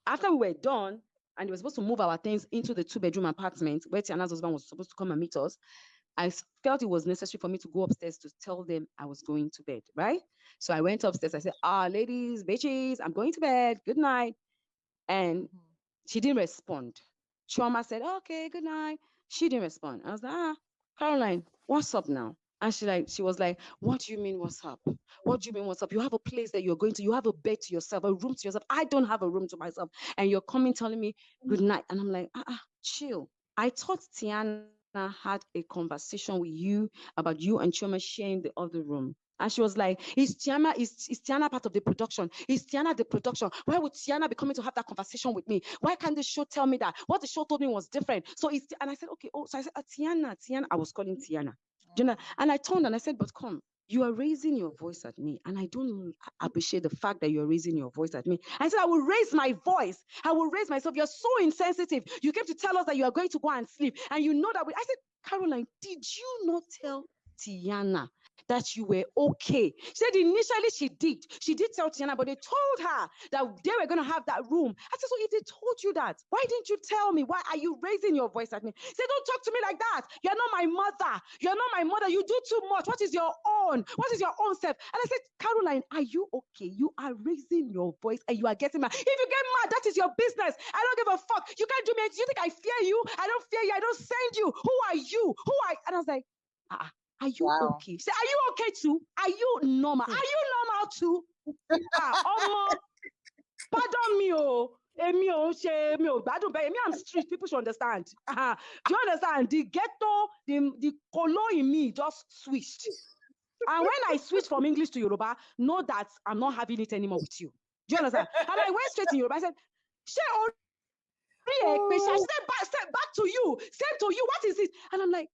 After we were done, and we were supposed to move our things into the 2-bedroom apartment where Tiana's husband was supposed to come and meet us, I felt it was necessary for me to go upstairs to tell them I was going to bed, right? So I went upstairs. I said, ladies, bitches, I'm going to bed. Good night. And she didn't respond. Chioma said, okay, good night. She didn't respond. I was like, Caroline, what's up now? And she was like, what do you mean, what's up? What do you mean, what's up? You have a place that you're going to, you have a bed to yourself, a room to yourself. I don't have a room to myself. And you're coming telling me good night. And I'm like, chill. I thought Tiana had a conversation with you about you and Chioma sharing the other room. And she was like, is Tiana part of the production? Is Tiana the production? Why would Tiana be coming to have that conversation with me? Why can't the show tell me that? What the show told me was different. So and I said, okay, so I said, Tiana, I was calling Tiana. You know, and I turned and I said, but come, you are raising your voice at me, and I don't appreciate the fact that you're raising your voice at me. I said, I will raise my voice. I will raise myself. You're so insensitive. You came to tell us that you are going to go and sleep, and you know that I said, Caroline, did you not tell Tiana that you were okay? She said initially she did tell Tiana, but they told her that they were going to have that room. I said, so if they told you that, why didn't you tell me? Why are you raising your voice at me? She said, don't talk to me like that. You're not my mother. You're not my mother. You do too much. What is your own? What is your own self? And I said, Caroline, are you okay? You are raising your voice and you are getting mad. If you get mad, that is your business. I don't give a fuck. You can't do me. Do you think I fear you? I don't fear you. I don't send you. Who are you? And I was like, are you okay? Say, are you okay too? Are you normal? Are you normal too? Pardon me, I'm street. People should understand. Do you understand? The ghetto, the colo in me just switched. And when I switched from English to Yoruba, know that I'm not having it anymore with you. Do you understand? And I went straight to Yoruba. I said, back to you. Same to you. What is it? And I'm like,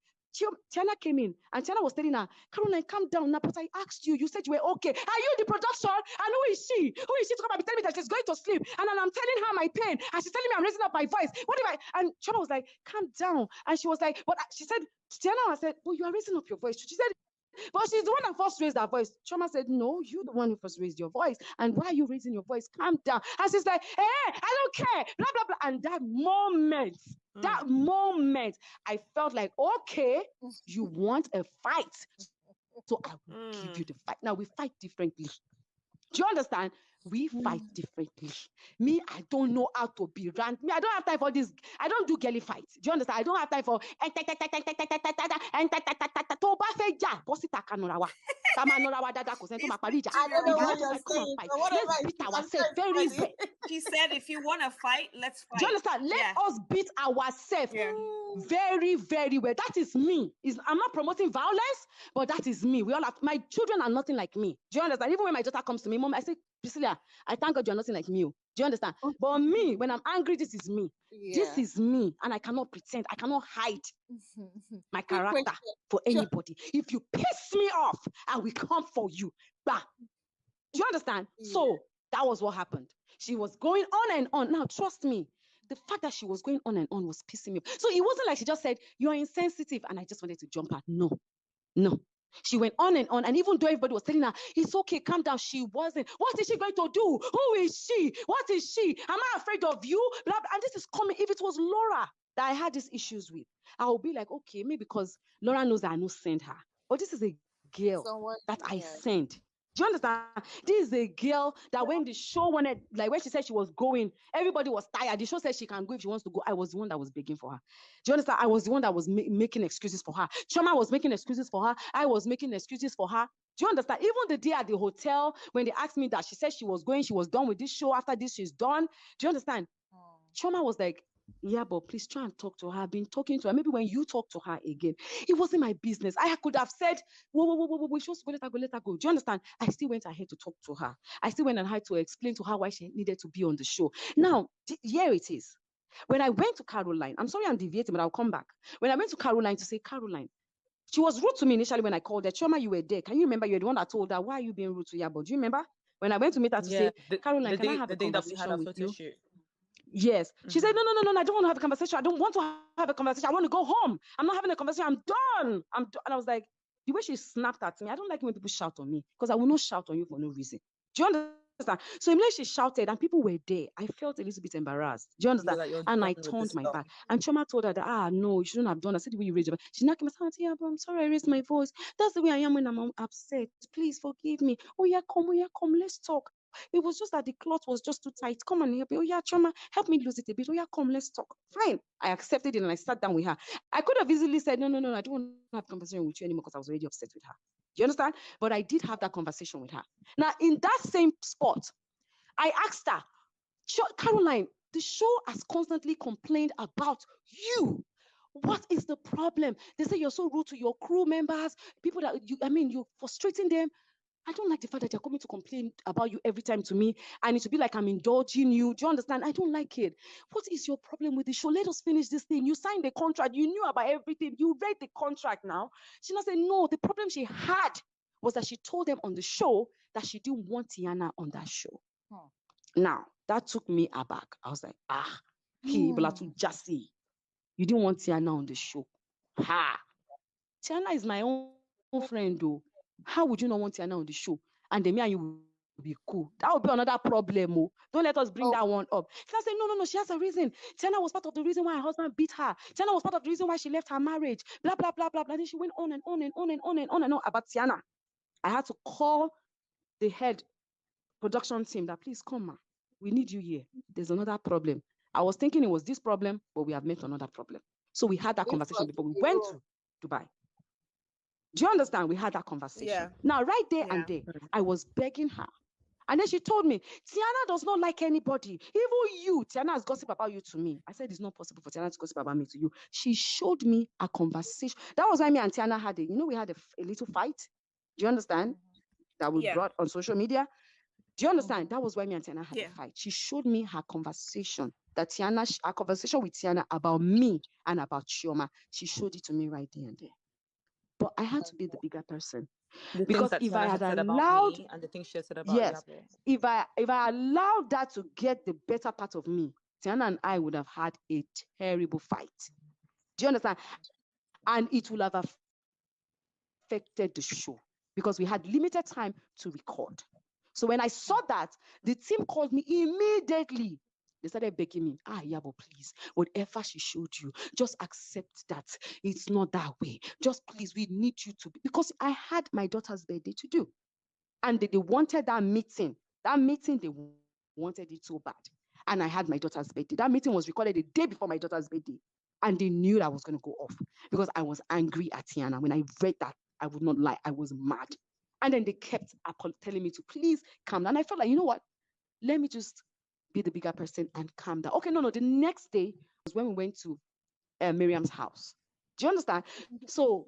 Tiana came in and Tiana was telling her, Caroline, calm down now, but I asked you, you said you were okay. Are you the production? And who is she? Who is she to come and tell me that she's going to sleep? And then I'm telling her my pain, and she's telling me I'm raising up my voice. What if and Chioma was like, calm down. And she was like, but she said, Tiana said, well, you are raising up your voice. She said, but she's the one that first raised her voice. Chioma said, no, you're the one who first raised your voice. And why are you raising your voice? Calm down. And she's like, I don't care. Blah, blah, blah. And that moment, I felt like, okay, you want a fight. So I will give you the fight. Now we fight differently. Do you understand? We fight differently. Me, I don't know how to be rant. Me, I don't have time for this. I don't do girly fights. Do you understand? I don't have time for I don't know what you're saying. Let's beat ourselves very well. She said, if you want to fight, let's fight. Do you understand? Let us beat ourselves very, very well. That is me. I'm not promoting violence, but that is me. We all have, my children are nothing like me. Do you understand? Even when my daughter comes to me, Mom, I say, Priscilla, I thank God you're nothing like me. Do you understand? But me, when I'm angry, this is me. This is me. And I cannot pretend. I cannot hide my character for anybody. If you piss me off, I will come for you. Bah. Do you understand? So that was what happened. She was going on and on. Now, trust me, the fact that she was going on and on was pissing me off. So it wasn't like she just said, you're insensitive, and I just wanted to jump her. No. She went on, and even though everybody was telling her, it's okay, calm down, she wasn't. What is she going to do? Who is she? What is she? Am I afraid of you? Blah, blah. And this is coming. If it was Laura that I had these issues with, I would be like, okay, maybe because Laura knows that I don't send her. But this is a girl that I sent. Do you understand? This is a girl that when the show wanted, like when she said she was going, everybody was tired. The show said she can go if she wants to go. I was the one that was begging for her. Do you understand? I was the one that was making excuses for her. Chioma was making excuses for her. I was making excuses for her. Do you understand? Even the day at the hotel, when they asked me that she said she was going, she was done with this show. After this, she's done. Do you understand? Chioma was like, Iyabo, please try and talk to her. I've been talking to her. Maybe when you talk to her again, it wasn't my business. I could have said, whoa, just go, let her go. Do you understand? I still went ahead to talk to her. I still went ahead to explain to her why she needed to be on the show. Now, here it is. When I went to Caroline, I'm sorry I'm deviating, but I'll come back. When I went to Caroline to say, Caroline, she was rude to me initially when I called her. Chioma, you were there. Can you remember? You're the one that told her, why are you being rude to Iyabo? Do you remember? When I went to meet her to say, Caroline, can I have a conversation with you? Shoot. Yes. She said, no, I don't want to have a conversation. I don't want to have a conversation. I want to go home. I'm not having a conversation. I'm done. And I was like, the way she snapped at me, I don't like when people shout on me because I will not shout on you for no reason. Do you understand? So immediately she shouted and people were there. I felt a little bit embarrassed. Do you understand? Like, and I turned my back. And Chioma told her that, no, you shouldn't have done. I said, the way you raised your voice. She knocked me and said, yeah, but I'm sorry I raised my voice. That's the way I am when I'm upset. Please forgive me. Oh yeah, come, let's talk. It was just that the cloth was just too tight. Come and help me. Oh yeah, Chioma, help me lose it a bit. Oh yeah, come, let's talk. Fine. I accepted it and I sat down with her. I could have easily said, no, I don't want to have a conversation with you anymore because I was already upset with her. Do you understand? But I did have that conversation with her. Now, in that same spot, I asked her, Caroline, the show has constantly complained about you. What is the problem? They say you're so rude to your crew members, people that you're frustrating them. I don't like the fact that you're coming to complain about you every time to me, and it will be like I'm indulging you. Do you understand? I don't like it. What is your problem with the show? Let us finish this thing. You signed the contract. You knew about everything. You read the contract now. She now said, no, the problem she had was that she told them on the show that she didn't want Tiana on that show. Now, that took me aback. I was like, Blatu Jassy, you didn't want Tiana on the show. Tiana is my own friend, though. How would you not want Tiana on the show? And then me and you will be cool. That would be another problem. Oh. Don't let us bring that one up. She said, no, she has a reason. Tiana was part of the reason why her husband beat her. Tiana was part of the reason why she left her marriage. Blah, blah, blah, blah, blah. Then she went on and on about Tiana. I had to call the head production team that, please come, ma. We need you here. There's another problem. I was thinking it was this problem, but we have met another problem. So we had that conversation before we went to Dubai. Do you understand? We had that conversation. Yeah. Now, right there and there, I was begging her. And then she told me, Tiana does not like anybody. Even you, Tiana has gossip about you to me. I said, it's not possible for Tiana to gossip about me to you. She showed me a conversation. That was why me and Tiana had we had a little fight. Do you understand? That we brought on social media. Do you understand? That was why me and Tiana had a fight. She showed me her conversation, her conversation with Tiana about me and about Chioma. She showed it to me right there and there. But I had to be the bigger person. Because if I had allowed me and the things she said about Iyabo. if I allowed that to get the better part of me, Tiana and I would have had a terrible fight. Do you understand? And it would have affected the show because we had limited time to record. So when I saw that, the team called me immediately. They started begging me, Iyabo, please, whatever she showed you, just accept that it's not that way. Just please, we need you to be, because I had my daughter's birthday to do. And they wanted that meeting. That meeting, they wanted it so bad. And I had my daughter's birthday. That meeting was recorded the day before my daughter's birthday. And they knew that I was going to go off because I was angry at Tiana. When I read that, I would not lie, I was mad. And then they kept telling me to please calm down. And I felt like, you know what? Let me just be the bigger person and calm down. Okay, no. The next day was when we went to Miriam's house. Do you understand? So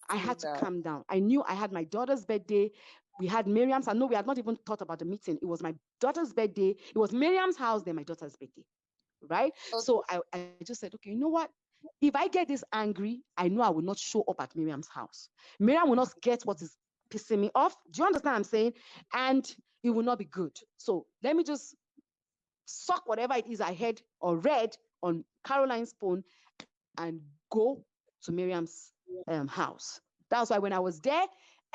I had to calm down. I knew I had my daughter's birthday. We had Miriam's. I know we had not even thought about the meeting. It was my daughter's birthday. It was Miriam's house, then my daughter's birthday. Right? Okay. So I just said, okay, you know what? If I get this angry, I know I will not show up at Miriam's house. Miriam will not get what is pissing me off. Do you understand what I'm saying? And it will not be good. So let me just suck whatever it is I heard or read on Caroline's phone and go to Miriam's house. That's why when I was there,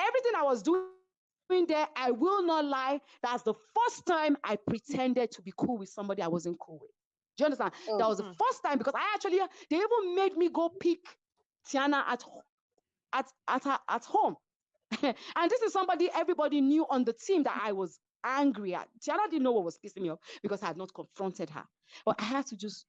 everything I was doing there, I will not lie, that's the first time I pretended to be cool with somebody I wasn't cool with. Do you understand? That was the first time because they even made me go pick Tiana at home. And this is somebody everybody knew on the team that I was angry at. Tiana didn't know what was pissing me off because I had not confronted her. But I had to just,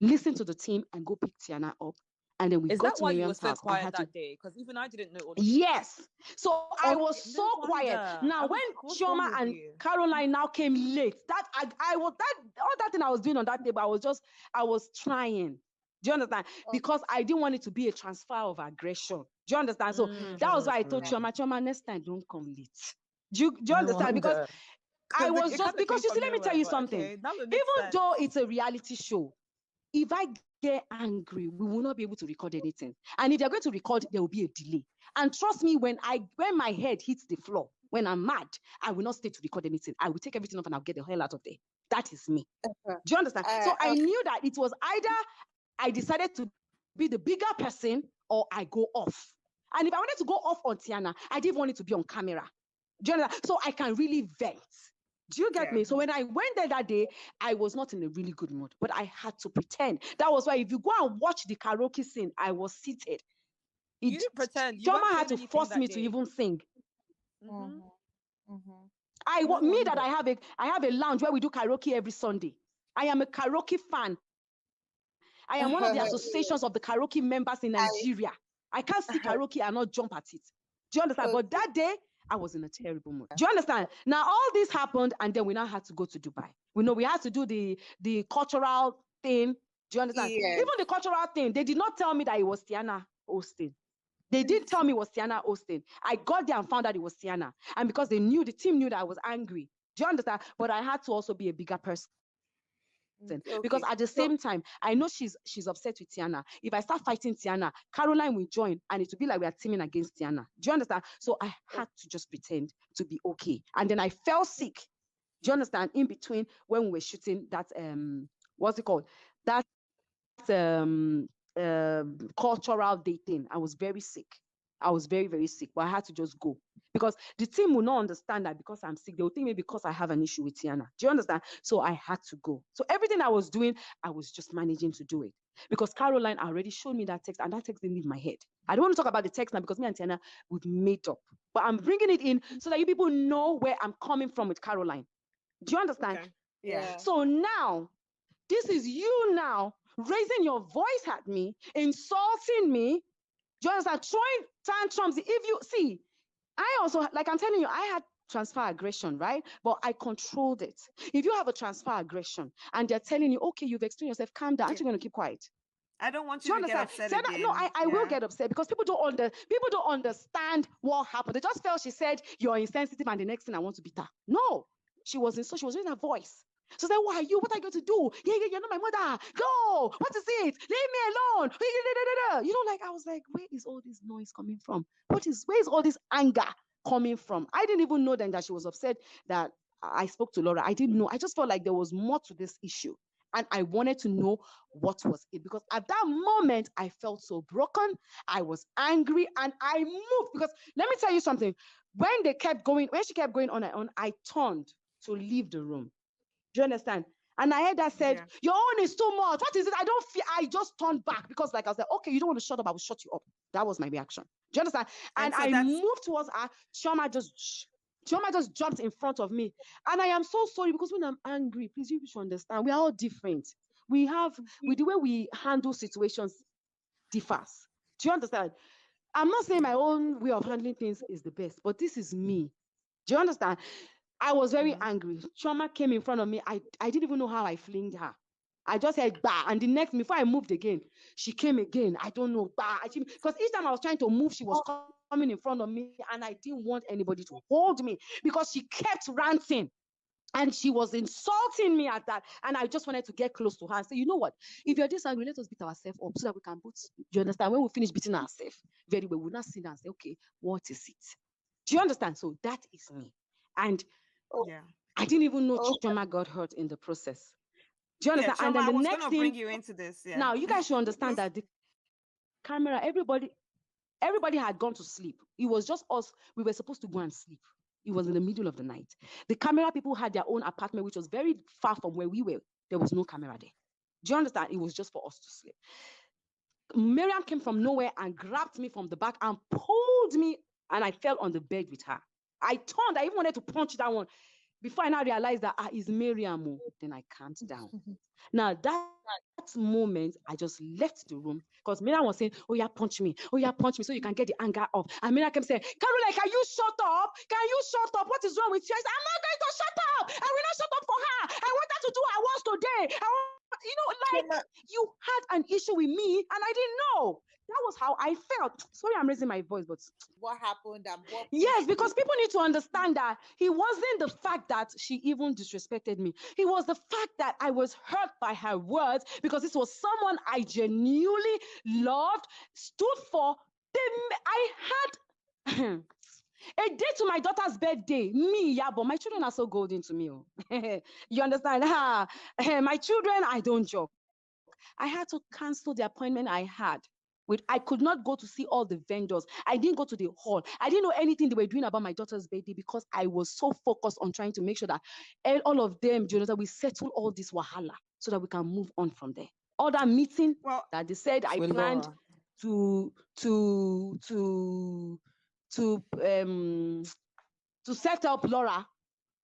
listen to the team and go pick Tiana up. And then we got to Miriam's house. Is that why you were so quiet that day? Because even I didn't know all the Yes. So I was so quiet. Now, when Chioma and Caroline now came late, all that thing I was doing on that table, I was trying. Do you understand? Because I didn't want it to be a transfer of aggression. Do you understand? So that was why I told Chioma, next time don't come late. Do you understand? Because I was just, because you see, let me tell you something. Even though it's a reality show, if I get angry, we will not be able to record anything. And if they're going to record, there will be a delay. And trust me, when my head hits the floor, when I'm mad, I will not stay to record anything. I will take everything off and I'll get the hell out of there. That is me. Do you understand? So I knew that it was either I decided to be the bigger person or I go off. And if I wanted to go off on Tiana, I didn't want it to be on camera. Do you understand? So I can really vent. Do you get me? So when I went there that day, I was not in a really good mood, but I had to pretend. That was why if you go and watch the karaoke scene, I was seated. You didn't pretend. You Chioma weren't had to saying anything force that me to day. even sing. Mhm. I want No me that wonder. I have a lounge where we do karaoke every Sunday. I am a karaoke fan. I am one of the associations of the karaoke members in Nigeria. I can't see karaoke and not jump at it. Do you understand? But that day, I was in a terrible mood. Do you understand? Now, all this happened, and then we now had to go to Dubai. We had to do the cultural thing. Do you understand? Yes. Even the cultural thing, they did not tell me that it was Tiana hosting. They did tell me it was Tiana hosting. I got there and found out it was Tiana. And because the team knew that I was angry. Do you understand? But I had to also be a bigger person. Because at the same time, I know she's upset with Tiana. If I start fighting Tiana, Caroline will join, and it will be like we are teaming against Tiana. Do you understand? So I had to just pretend to be okay. And then I fell sick. Do you understand? In between when we were shooting that what's it called? That cultural dating. I was very sick. I was very, very sick, but I had to just go because the team will not understand that because I'm sick. They will think maybe because I have an issue with Tiana. Do you understand? So I had to go. So everything I was doing, I was just managing to do it because Caroline already showed me that text, and that text didn't leave my head. I don't want to talk about the text now because me and Tiana, we've made up. But I'm bringing it in so that you people know where I'm coming from with Caroline. Do you understand? Okay. Yeah. So now, this is you now raising your voice at me, insulting me. Do you understand? Throwing tantrums. If you see, I also, like I'm telling you, I had transfer aggression, right? But I controlled it. If you have a transfer aggression and they're telling you, okay, you've experienced yourself, calm down, aren't you going to keep quiet? I don't want Do you you to get understand? upset again. No, I will get upset because people don't understand what happened. They just felt she said you're insensitive, and the next thing I want to beat her. No, she was raising her voice. So said, who are you? What are you going to do? Yeah, you're not my mother. Go. What is it? Leave me alone. You know, like I was like, where is all this noise coming from? Where is all this anger coming from? I didn't even know then that she was upset that I spoke to Laura. I didn't know. I just felt like there was more to this issue. And I wanted to know what was it, because at that moment I felt so broken. I was angry and I moved, because let me tell you something. When she kept going on and on, I turned to leave the room. Do you understand? And I heard that said, your own is too much. What is it? I don't feel. I just turned back because, like I was like, okay, you don't want to shut up, I will shut you up. That was my reaction. Do you understand? And so I moved towards her. Chioma just jumped in front of me. And I am so sorry, because when I'm angry, please, you should understand, we are all different. We the way we handle situations differs. Do you understand? I'm not saying my own way of handling things is the best, but this is me. Do you understand? I was very angry. Chioma came in front of me. I didn't even know how I flinged her. I just said, bah. And the next, before I moved again, she came again. I don't know, bah. Because each time I was trying to move, she was coming in front of me, and I didn't want anybody to hold me because she kept ranting. And she was insulting me at that. And I just wanted to get close to her and say, you know what? If you're this angry, let us beat ourselves up so that we can both, you understand? When we finish beating ourselves, very well, we'll not sit down and say, okay, what is it? Do you understand? So that is me. And I didn't even know Chioma got hurt in the process. Do you understand? Chioma, and then the I was next gonna thing, bring you into this. Yeah. Now you guys should understand that the camera, everybody had gone to sleep. It was just us. We were supposed to go and sleep. It was in the middle of the night. The camera people had their own apartment, which was very far from where we were. There was no camera there. Do you understand? It was just for us to sleep. Miriam came from nowhere and grabbed me from the back and pulled me, and I fell on the bed with her. I turned. I even wanted to punch that one. Before I now realized that it's Miriam, then I calmed down. Now that moment, I just left the room because Miriam was saying, oh yeah, punch me, so you can get the anger off. And Miriam kept saying, Caroline, can you shut up? Can you shut up? What is wrong with you? I said, I'm not going to shut up. I will not shut up for her. I want her to do her worst today. You had an issue with me and I didn't know. That was how I felt. Sorry, I'm raising my voice, but what happened and what? Yes, because people need to understand that it wasn't the fact that she even disrespected me. It was the fact that I was hurt by her words, because this was someone I genuinely loved, stood for. I had a day to my daughter's birthday. Me, Iyabo, my children are so golden to me. You understand? My children, I don't joke. I had to cancel the appointment I had I could not go to see all the vendors. I didn't go to the hall. I didn't know anything they were doing about my daughter's birthday because I was so focused on trying to make sure that all of them, Jonathan, we settle all this wahala so that we can move on from there. All that meeting that they said I planned to set up Laura.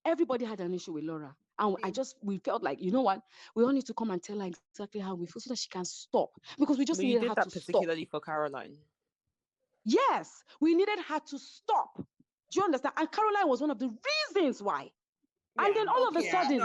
Everybody had an issue with Laura. And we felt like, you know what? We all need to come and tell her exactly how we feel so that she can stop. Because we just needed her to stop. Particularly for Caroline. Yes, we needed her to stop. Do you understand? And Caroline was one of the reasons why. And then all of a sudden,